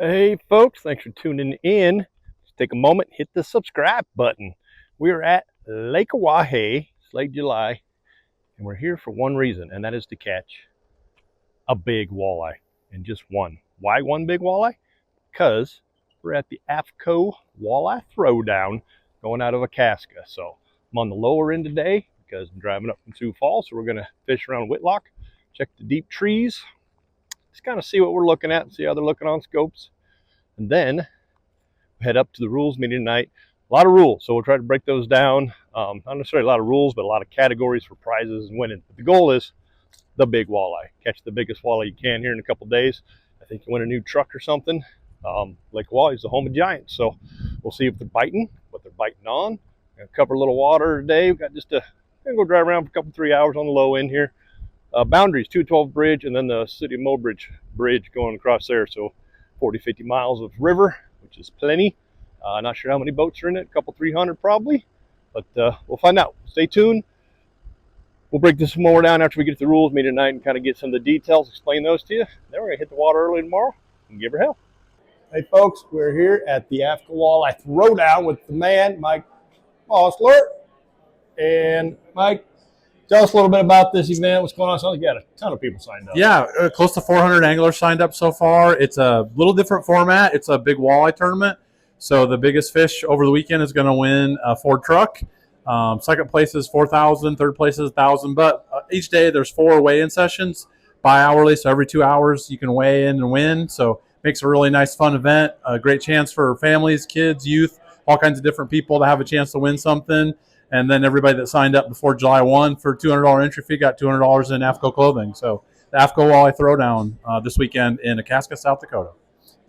Hey folks, thanks for tuning in. Just take a moment, hit the subscribe button. We're at Lake Oahe, it's late July, and we're here for one reason, and that is to catch a big walleye, and just one. Why one big walleye? Because we're at the AFTCO Walleye Throwdown going out of AFTCO. So I'm on the lower end today because I'm driving up from Sioux Falls, so we're going to fish around Whitlock, check the deep trees, just kind of see what we're looking at and see how they're looking on scopes. And then head up to the rules meeting tonight. A lot of rules, so we'll try to break those down. Not necessarily a lot of rules, but a lot of categories for prizes and winning. But the goal is the big walleye. Catch the biggest walleye you can here in a couple days. I think you win a new truck or something. Lake Oahe is the home of giants, so we'll see if they're biting, what they're biting on. Gonna cover a little water today. We've got just gonna go drive around for a couple, 3 hours on the low end here. Boundaries, 212 bridge, and then the City of Mobridge bridge going across there. So 40, 50 miles of river, which is plenty. Not sure how many boats are in it, a couple, 300 probably, but we'll find out. Stay tuned. We'll break this more down after we get to the rules meeting tonight and kind of get some of the details, explain those to you. Then we're gonna hit the water early tomorrow and give her hell. Hey folks, we're here at the AFTCO Walleye Throwdown with the man, Mike Bashore. And Mike, tell us a little bit about this event. What's going on? So you got a ton of people signed up. Yeah, close to 400 anglers signed up so far. It's a little different format. It's a big walleye tournament. So the biggest fish over the weekend is going to win a Ford truck. Second place is $4,000. Third place is $1,000. But each day there's 4 weigh-in sessions bi-hourly. So every 2 hours you can weigh in and win. So it makes a really nice, fun event. A great chance for families, kids, youth, all kinds of different people to have a chance to win something. And then everybody that signed up before July 1 for $200 entry fee got $200 in AFTCO clothing. So the AFTCO Walleye Throwdown this weekend in AFTCO, South Dakota.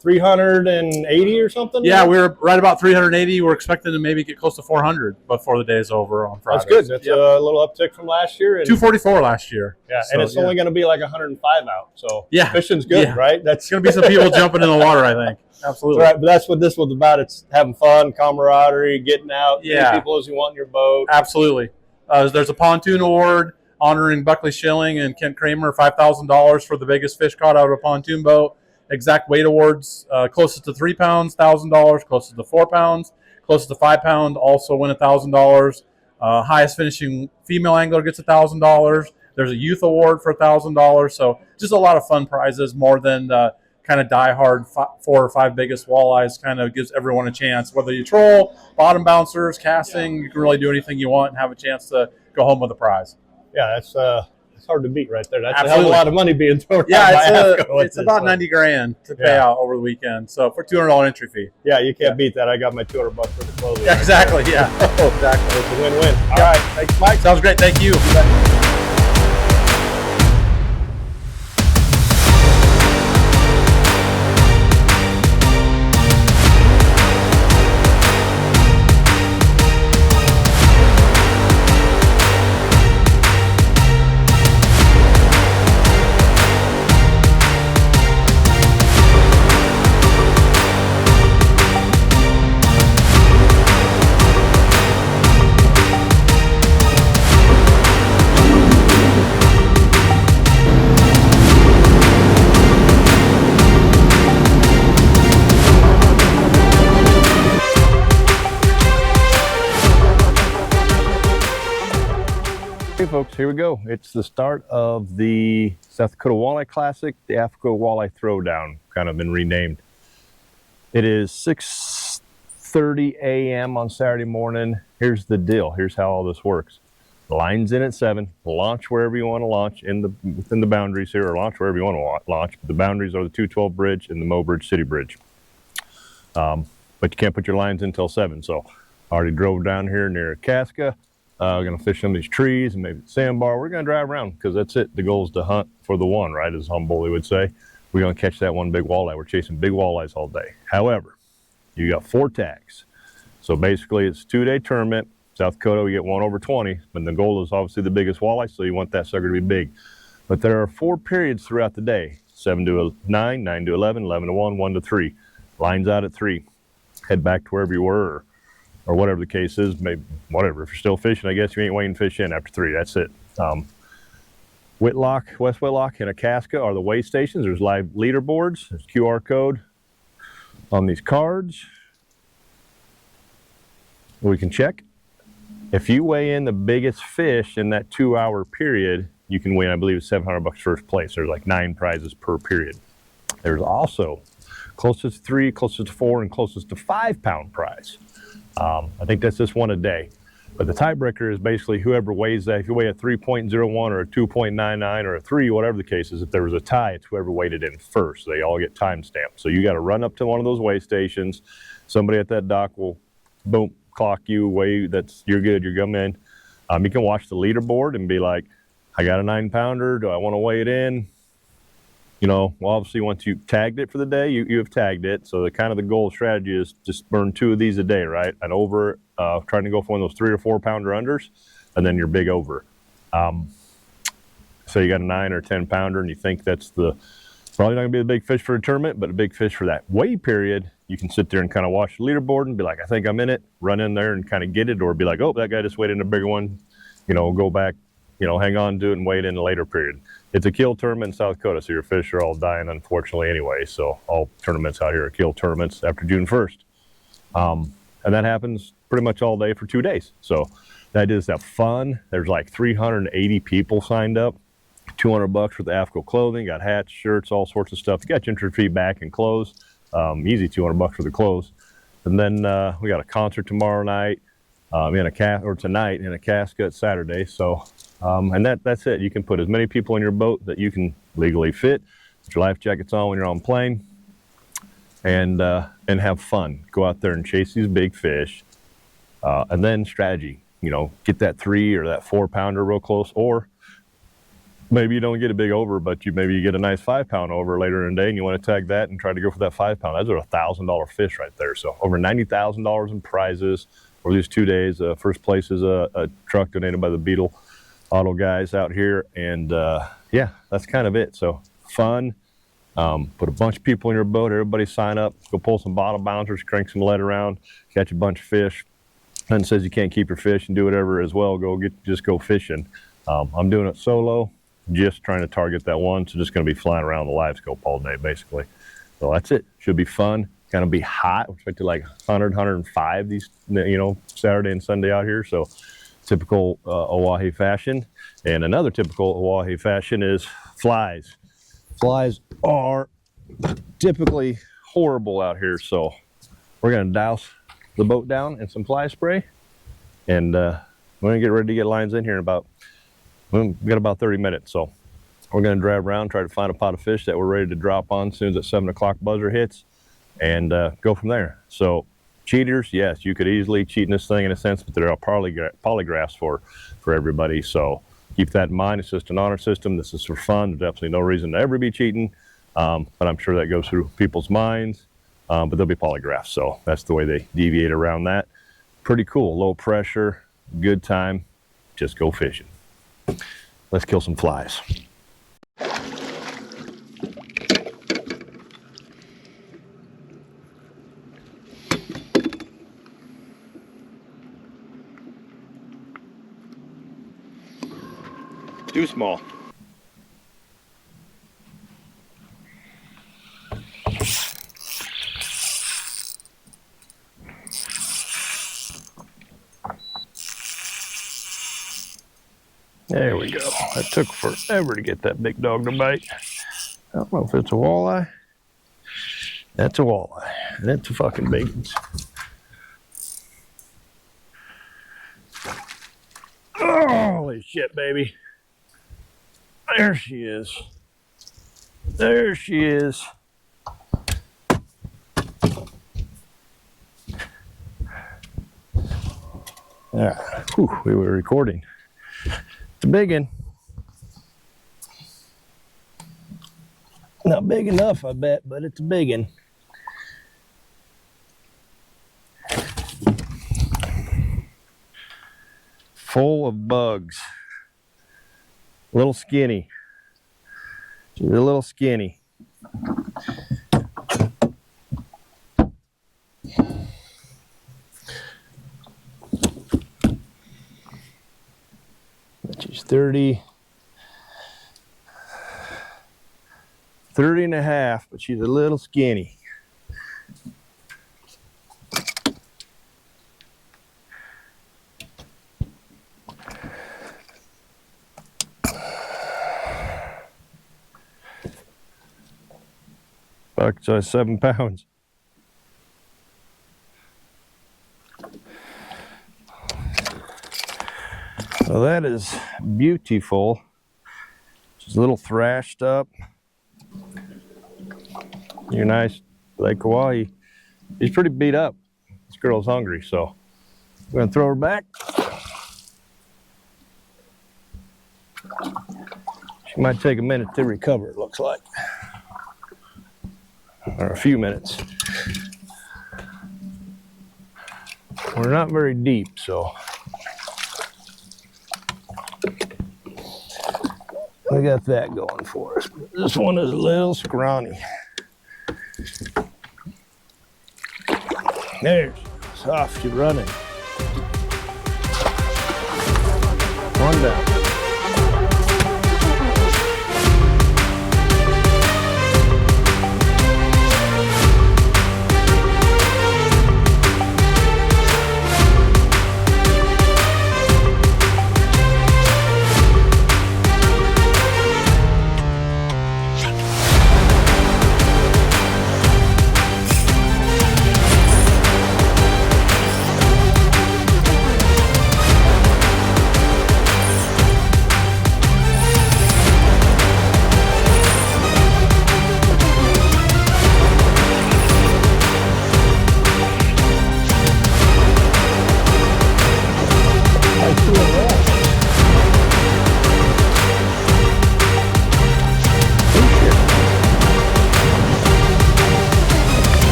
380 or something? Yeah, we're right about 380. We're expecting to maybe get close to 400 before the day is over on Friday. That's good. That's a little uptick from last year. And 244 last year. Yeah, so, and it's only going to be like 105 out. So yeah, fishing's good, right? That's going to be some people jumping in the water, I think. Absolutely. Right, but that's what this was about. It's having fun, camaraderie, getting out, yeah, people as you want in your boat. Absolutely. There's a pontoon award honoring Buckley Schilling and Kent Kramer, $5,000 for the biggest fish caught out of a pontoon boat. Exact weight awards, closest to 3 pounds, $1,000, closest to 4 pounds, closest to 5 pounds, also win $1,000. Highest finishing female angler gets $1,000. There's a youth award for $1,000. So just a lot of fun prizes, more than kind of die-hard 4 or 5 biggest walleyes. Kind of gives everyone a chance. Whether you troll, bottom bouncers, casting, you can really do anything you want and have a chance to go home with a prize. Yeah, that's hard to beat right there. That's a hell of a lot of money being thrown out by AFTCO. It's about $90,000 to pay out over the weekend. So for $200 entry fee. Yeah, you can't beat that. I got my $200 for the clothing. Yeah, exactly. Yeah. Oh, exactly. It's a win-win. All right. Thanks, Mike. Sounds great. Thank you. Hey folks, here we go. It's the start of the South Dakota Walleye Classic, the AFTCO Walleye Throwdown, kind of been renamed. It is 6:30 a.m. on Saturday morning. Here's the deal. Here's how all this works. The line's in at 7. Launch wherever you want to launch within the boundaries here, or launch wherever you want to launch. But the boundaries are the 212 bridge and the Mobridge City Bridge. But you can't put your lines in until 7. So I already drove down here near AFTCO. We're going to fish some of these trees and maybe the sandbar. We're going to drive around because that's it. The goal is to hunt for the one, right, as Humboldt would say. We're going to catch that one big walleye. We're chasing big walleyes all day. However, you got 4 tags. So basically it's a 2-day tournament. South Dakota, we get 1 over 20. But the goal is obviously the biggest walleye, so you want that sucker to be big. But there are 4 periods throughout the day. 7 to 9, 9 to 11, 11 to 1, 1 to 3. Lines out at 3. Head back to wherever you were, or whatever the case is, maybe whatever. If you're still fishing, I guess you ain't weighing fish in after 3. That's it. Whitlock, West Whitlock, and AFTCO are the weigh stations. There's live leaderboards. There's QR code. on these cards. We can check. If you weigh in the biggest fish in that 2-hour period, you can win, I believe it's $700 first place. There's like 9 prizes per period. There's also closest to 3, closest to 4, and closest to 5 pound prize. I think that's just one a day. But the tiebreaker is basically whoever weighs that. If you weigh a 3.01 or a 2.99 or a 3, whatever the case is, if there was a tie, it's whoever weighed it in first. They all get time stamped. So you got to run up to one of those weigh stations. Somebody at that dock will, boom, clock you, weigh, you're good, you're coming in. You can watch the leaderboard and be like, I got a 9-pounder, do I want to weigh it in? You know, well, obviously once you tagged it for the day, you have tagged it. So the goal strategy is just burn 2 of these a day, right? And over, trying to go for one of those 3 or 4 pounder unders, and then your big over. So you got a 9 or 10 pounder and you think that's probably not gonna be the big fish for a tournament, but a big fish for that weigh period. You can sit there and kind of watch the leaderboard and be like, I think I'm in it, run in there and kind of get it, or be like, oh, that guy just weighed in a bigger one, you know, go back, you know, hang on to it and wait in a later period. It's a kill tournament in South Dakota, so your fish are all dying, unfortunately, anyway. So all tournaments out here are kill tournaments after June 1st. And that happens pretty much all day for 2 days. So that is that fun. There's like 380 people signed up, $200 for the AFTCO clothing, got hats, shirts, all sorts of stuff. You got your entry fee back and clothes. Easy $200 for the clothes. And then we got a concert tomorrow night, tonight, in a casket Saturday. So and that's it. You can put as many people in your boat that you can legally fit. Put your life jackets on when you're on plane, and have fun. Go out there and chase these big fish. And then strategy, you know, get that 3 or that 4 pounder real close, or maybe you don't get a big over, but maybe you get a nice 5 pound over later in the day, and you want to tag that and try to go for that 5 pound. Those are $1,000 fish right there. So over $90,000 in prizes over these 2 days. First place is a truck donated by the Beetle Auto guys out here, and yeah, that's kind of it. So fun. Put a bunch of people in your boat, everybody sign up, go pull some bottle bouncers, crank some lead around, catch a bunch of fish. And says you can't keep your fish and do whatever as well, just go fishing. I'm doing it solo, just trying to target that one, so just going to be flying around the live scope all day basically. So that's it. Should be fun. Going to be hot. We're expected like 100, 105 these, you know, Saturday and Sunday out here. So typical Oahe fashion. And another typical Oahe fashion is flies. Flies are typically horrible out here, so we're going to douse the boat down in some fly spray, and we're going to get ready to get lines in here in we've got about 30 minutes. So we're going to drive around, try to find a pot of fish that we're ready to drop on as soon as that 7 o'clock buzzer hits, and go from there. So cheaters, yes, you could easily cheat in this thing in a sense, but there are polygraphs for everybody. So keep that in mind. It's just an honor system. This is for fun. There's absolutely no reason to ever be cheating, but I'm sure that goes through people's minds. But there'll be polygraphs, so that's the way they deviate around that. Pretty cool. Low pressure, good time. Just go fishing. Let's kill some flies. Too small. There we go. It took forever to get that big dog to bite. I don't know if it's a walleye. That's a walleye. And it's a fucking bacon. Holy shit, baby. There she is. There she is. Yeah. Whew, we were recording. It's a big one. Not big enough, I bet, but it's a big one. Full of bugs. A little skinny. She's a little skinny. She's 30 and a half, but she's a little skinny. Pocket size 7 pounds. So that is beautiful. Just a little thrashed up. You're nice Lake Oahe. He's pretty beat up. This girl's hungry, so we're gonna throw her back. She might take a minute to recover, it looks like. Or a few minutes. We're not very deep, so we got that going for us. This one is a little scrawny. There, she's off, she's running. One down.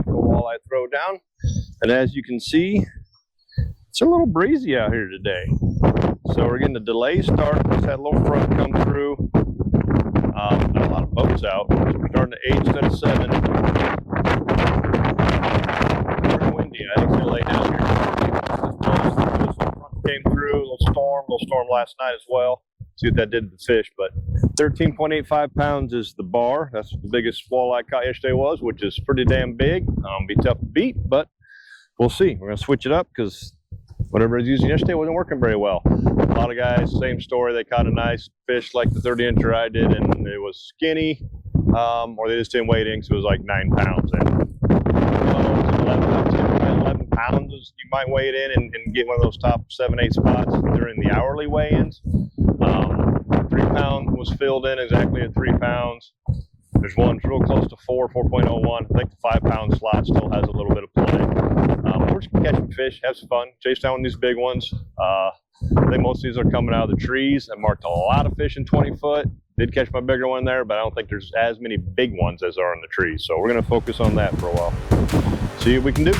Walleye Throwdown, and as you can see, it's a little breezy out here today. So we're getting a delayed start. Just had a little front come through. Not a lot of boats out. So we're starting at 8 instead of 7. Pretty windy. I think it's gonna lay down here. This front came through. A little storm last night as well. See what that did to the fish, but 13.85 pounds is the bar. That's what the biggest walleye I caught yesterday was, which is pretty damn big. Be tough to beat, but we'll see. We're gonna switch it up because whatever I was using yesterday wasn't working very well. A lot of guys, same story. They caught a nice fish like the 30-incher I did, and it was skinny, or they just didn't weigh it in because it was like 9 pounds. And 11 pounds is, you might weigh it in and get one of those top 7-8 spots during the hourly weigh-ins. 3 pound was filled in exactly at 3 pounds. There's one real close to 4.01. I think the 5 pound slot still has a little bit of play. We're just catching fish, have some fun, chase down these big ones. I think most of these are coming out of the trees. I marked a lot of fish in 20 foot. Did catch my bigger one there, but I don't think there's as many big ones as are in the trees. So we're going to focus on that for a while. See what we can do.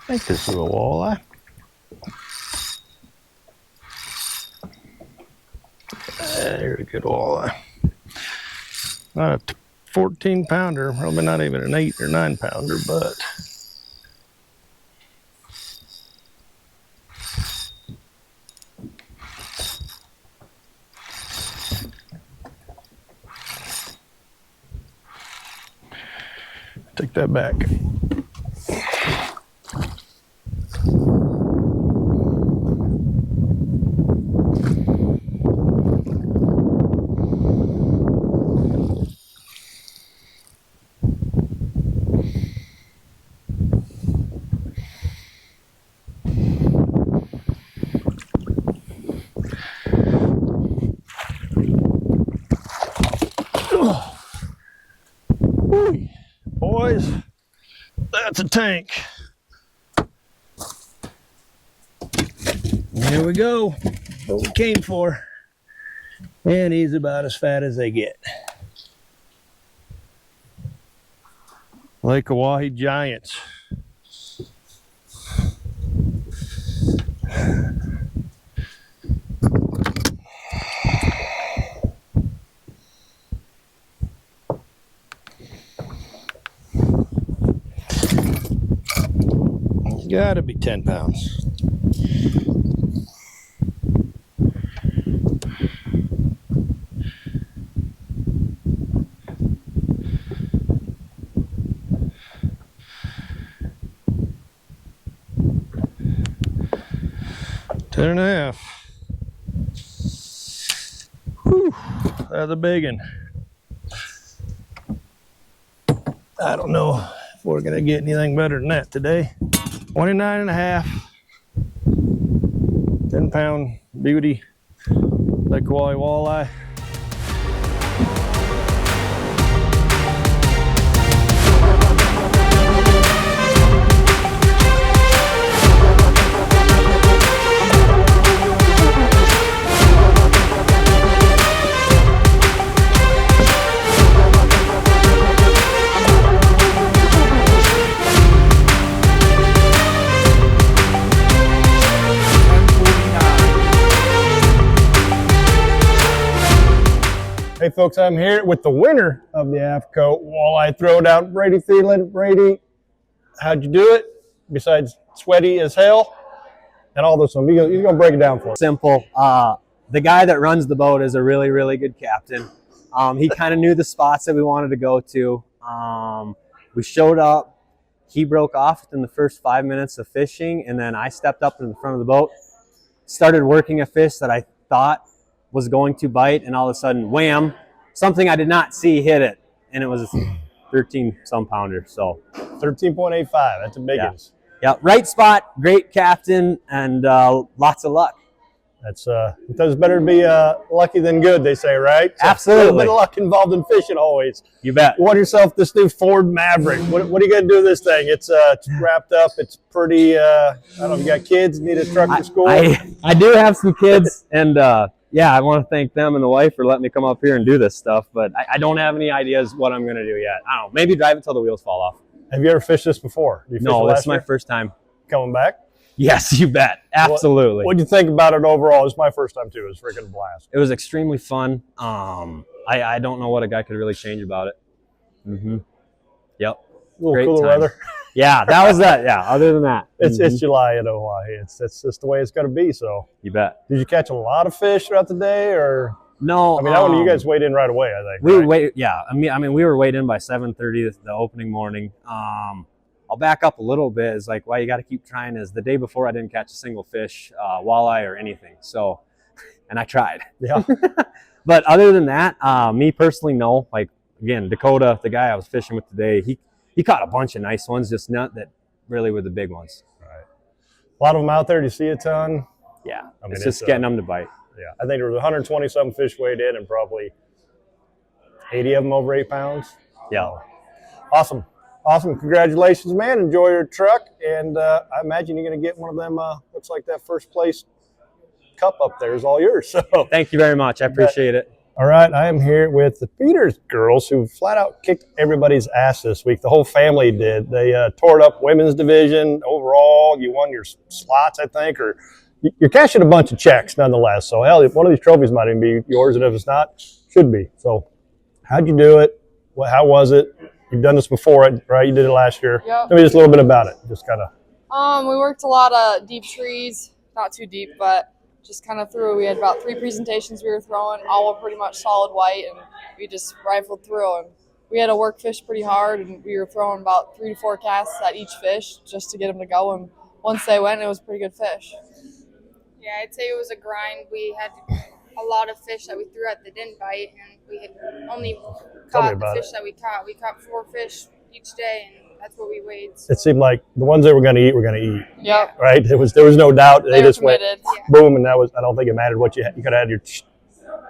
I think this is a walleye. There's a good walleye. Not a 14 pounder, probably not even an 8 or 9 pounder, but take that back. Boys, that's a tank. Here we go. What we came for. And he's about as fat as they get. Lake Oahe Giants. Gotta be 10 pounds. Ten and a half. Whew, that's a big one. I don't know if we're gonna get anything better than that today. 29 and a half, 10 pound beauty, Lake Oahe walleye. Hey folks, I'm here with the winner of the AFTCO Walleye Throwdown, Brady Thielen. Brady, how'd you do it? Besides sweaty as hell and all this one, you're gonna break it down for us. Simple. The guy that runs the boat is a really, really good captain. He kind of knew the spots that we wanted to go to. We showed up. He broke off within the first 5 minutes of fishing, and then I stepped up in the front of the boat, started working a fish that I thought was going to bite, and all of a sudden, wham, something I did not see hit it, and it was a 13 some pounder. So 13.85, that's a big one. Yeah, right spot, great captain, and lots of luck. That's it's better to be lucky than good, they say, right? So absolutely. A little bit of luck involved in fishing always. You bet. You want yourself this new Ford Maverick. What are you gonna do with this thing? It's wrapped up. It's pretty. I don't know if you got kids, need a truck for school. I do have some kids, and yeah, I want to thank them and the wife for letting me come up here and do this stuff. But I don't have any ideas what I'm gonna do yet. I don't know. Maybe drive it till the wheels fall off. Have you ever fished this before? No, this is my first time. Coming back? Yes, you bet. Absolutely. What do you think about it overall? It's my first time too. It was freaking a blast. It was extremely fun. I don't know what a guy could really change about it. Yep. A little cooler weather. Yeah, that was that. Yeah. Other than that, it's July at Oahe. It's just the way it's going to be. So you bet. Did you catch a lot of fish throughout the day, or no? I mean, that one you guys weighed in right away. I think we wait. Yeah. I mean, we were weighed in by 7:30 the opening morning. I'll back up a little bit. It's like, why you got to keep trying is the day before I didn't catch a single fish, walleye or anything. So, and I tried. Yeah. But other than that, me personally, no. Like, again, Dakota, the guy I was fishing with today, he caught a bunch of nice ones, just not that really were the big ones. Right. A lot of them out there. Do you see a ton? Yeah. I mean, it's just getting them to bite. Yeah. I think there was 120 something fish weighed in and probably 80 of them over 8 pounds. Yeah. Awesome. Awesome. Congratulations, man. Enjoy your truck. And I imagine you're going to get one of them, looks like that first place cup up there is all yours. So thank you very much. I appreciate it. All right. I am here with the Peters girls who flat out kicked everybody's ass this week. The whole family did. They tore it up women's division overall. overall. You won your slots, I think, or you're cashing a bunch of checks nonetheless. So hell, one of these trophies might even be yours, and if it's not, should be. So how'd you do it? How was it? You've done this before, right? You did it last year. Yep. Tell me just a little bit about it. Just kind of. We worked a lot of deep trees, not too deep, but just kind of through. We had about 3 presentations we were throwing. All were pretty much solid white, and we just rifled through. And we had to work fish pretty hard, and we were throwing about 3 to 4 casts at each fish just to get them to go. And once they went, it was pretty good fish. Yeah, I'd say it was a grind. We had a lot of fish that we threw at that didn't bite, and we had only caught the fish that we caught. We caught 4 fish each day, and that's what we weighed. So. It seemed like the ones they were going to eat were going to eat. Yep. Right? There was no doubt. They just committed. went boom, and that was. I don't think it mattered what you had. You could have had your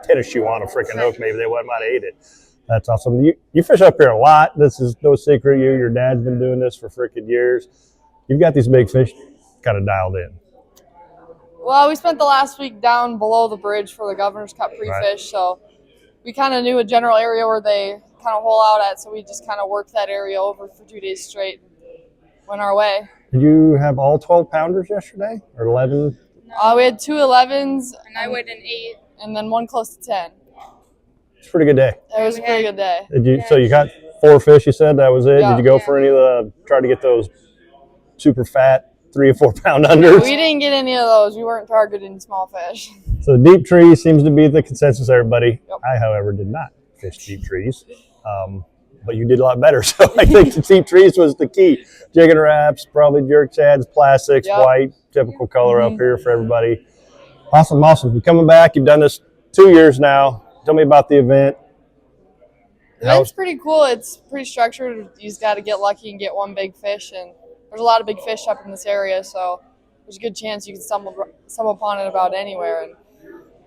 tennis shoe on a freaking hook. Maybe they might have ate it. That's awesome. You fish up here a lot. This is no secret. Your dad's been doing this for freaking years. You've got these big fish kind of dialed in. Well, we spent the last week down below the bridge for the Governor's Cup pre-fish, Right. so we kind of knew a general area where they kind of hole out at, so we just kind of worked that area over for 2 days straight and went our way. Did you have all 12-pounders yesterday or 11? We had 2 11s, And I weighed an 8. and then 1 close to 10. It's a pretty good day. It was a pretty good day. Did you? So you got 4 fish. You said that was it. Yeah. Did you go for any of the? Try to get those super fat 3 or 4 pound unders. We didn't get any of those. We weren't targeting small fish. So deep tree seems to be the consensus, everybody. Yep. I, however, did not fish deep trees, but you did a lot better. So I think the deep trees was the key. Jigging wraps, probably jerk shads, plastics, Yep. white, typical color up here for everybody. Awesome. You're coming back. You've done this 2 years now. Tell me about the event. The event's pretty cool. It's pretty structured. You just got to get lucky and get one big fish, and there's a lot of big fish up in this area, so there's a good chance you can stumble upon it about anywhere. And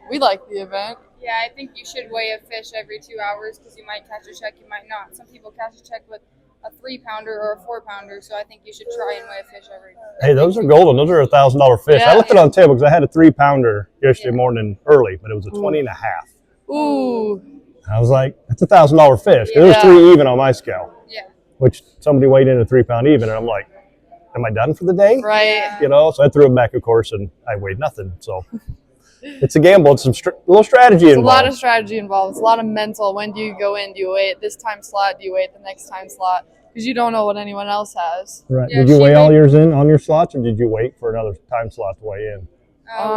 we like the event. Yeah, I think you should weigh a fish every 2 hours because you might catch a check, you might not. Some people catch a check with a 3-pounder or a 4-pounder, so I think you should try and weigh a fish every. Hey, those are golden. Those are $1,000 fish. Yeah. I looked it on the table because I had a 3-pounder yesterday morning early, but it was a 20 and a half. Ooh. I was like, that's $1,000 fish. It was Yeah. 3 even on my scale, Yeah. which somebody weighed in a 3-pound even, and I'm like, am I done for the day? Right. You know, so I threw it back, of course, and I weighed nothing. So it's a gamble. It's some little strategy It's involved. a lot of strategy involved. It's a lot of mental. When do you go in? Do you weigh at this time slot? Do you weigh at the next time slot? Because you don't know what anyone else has. Right. Yeah, Did you she weigh all did. yours in on your slots, or did you wait for another time slot to weigh in?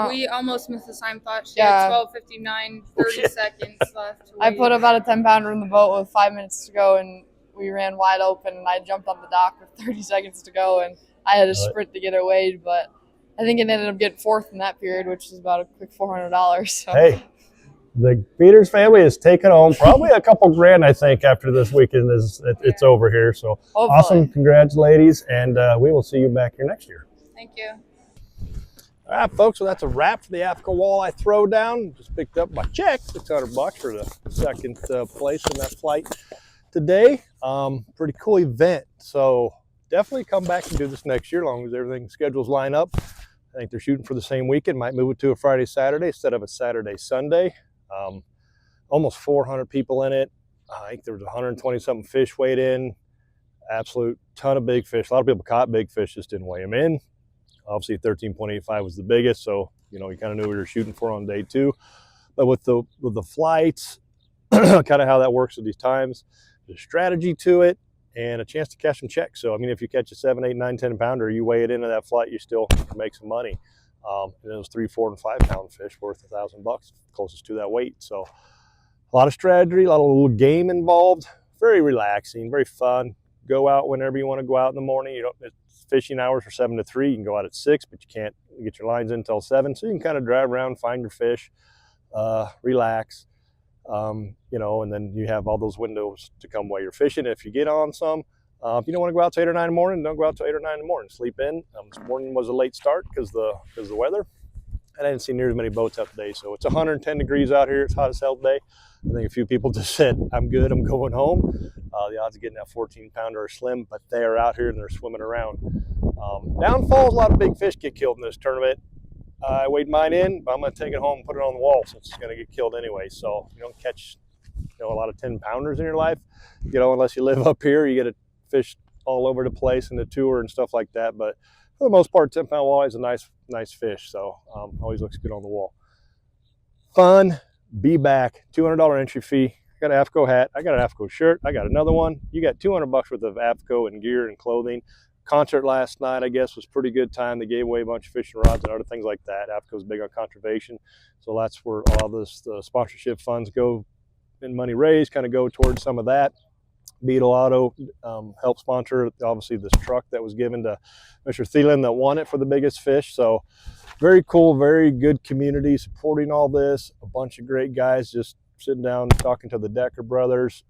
We almost missed the time thought. She Yeah. had 12:59, 30 seconds left. To I weigh. put about a 10-pounder in the boat with 5 minutes to go, and we ran wide open, and I jumped on the dock with 30 seconds to go, and I had to sprint to get it weighed, but I think it ended up getting 4th in that period, which is about a quick $400. So. Hey, the Peters family is taking home probably a couple grand, I think, after this weekend it's over here. So Hopefully. awesome. Congrats, ladies, and we will see you back here next year. Thank you. All right, folks, so that's a wrap for the AFTCO Walleye Throwdown. Just picked up my check, $600 for the second place in that flight today. Pretty cool event. So definitely come back and do this next year, as long as everything schedules line up. I think they're shooting for the same weekend. Might move it to a Friday, Saturday instead of a Saturday, Sunday. Almost 400 people in it. I think there was 120-something fish weighed in. Absolute ton of big fish. A lot of people caught big fish, just didn't weigh them in. Obviously, 13.85 was the biggest, so you kind of knew what you were shooting for on day 2. But with the flights, kind of how that works with these times, there's strategy to it and a chance to cash some checks. So I mean, if you catch a 7, 8, 9, 10-pounder, you weigh it into that flight, you still can make some money. And it was 3, 4, and 5-pound fish worth $1,000, closest to that weight. So a lot of strategy, a lot of little game involved. Very relaxing, very fun. Go out whenever you want to go out in the morning. You don't. Fishing hours are 7 to 3. You can go out at 6, but you can't get your lines in until 7. So you can kind of drive around, find your fish, relax, and then you have all those windows to come while you're fishing. If you get on some, if you don't want to go out till 8 or 9 in the morning, don't go out till 8 or 9 in the morning. Sleep in. This morning was a late start because the weather. And I didn't see near as many boats out today. So it's 110 degrees out here. It's hot as hell today. I think a few people just said, I'm good, I'm going home. The odds of getting that 14-pounder are slim, but they are out here and they're swimming around. Downfalls, a lot of big fish get killed in this tournament. I weighed mine in, but I'm going to take it home and put it on the wall since it's going to get killed anyway. So you don't catch a lot of 10-pounders in your life, unless you live up here. You get a fish all over the place in the tour and stuff like that. But for the most part, 10-pound walleye is a nice fish. So always looks good on the wall. Fun, be back. $200 entry fee. I got an AFTCO hat. I got an AFTCO shirt. I got another one. You got $200 worth of AFTCO and gear and clothing. Concert last night, I guess, was pretty good time. They gave away a bunch of fishing rods and other things like that. AFTCO's big on conservation, so that's where all this sponsorship funds go, and money raised kind of go towards some of that. Beetle Auto helped sponsor, obviously, this truck that was given to Mr. Thielen that won it for the biggest fish. So very cool, very good community supporting all this. A bunch of great guys just sitting down talking to the Decker brothers.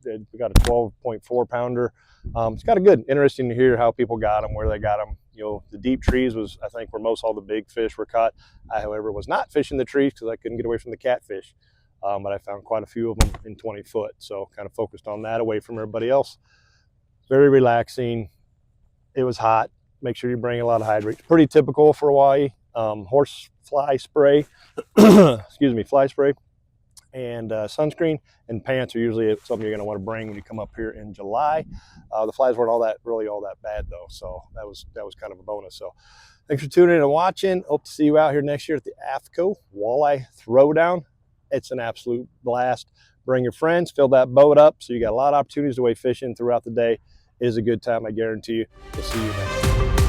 We got a 12.4 pounder. It's kind of good, interesting to hear how people got them, where they got them. You know, the deep trees was, I think, where most all the big fish were caught. I, however, was not fishing the trees because I couldn't get away from the catfish. But I found quite a few of them in 20 foot. So kind of focused on that away from everybody else. Very relaxing. It was hot. Make sure you bring a lot of hydrate. Pretty typical for Hawaii. Horse fly spray, excuse me, fly spray, and sunscreen, and pants are usually something you're going to want to bring when you come up here in July. The flies weren't really all that bad though, so that was kind of a bonus. So thanks for tuning in and watching. Hope to see you out here next year at the AFTCO Walleye Throwdown. It's an absolute blast. Bring your friends, fill that boat up, so you got a lot of opportunities to wade fishing throughout the day. It is a good time, I guarantee you. We'll see you next time.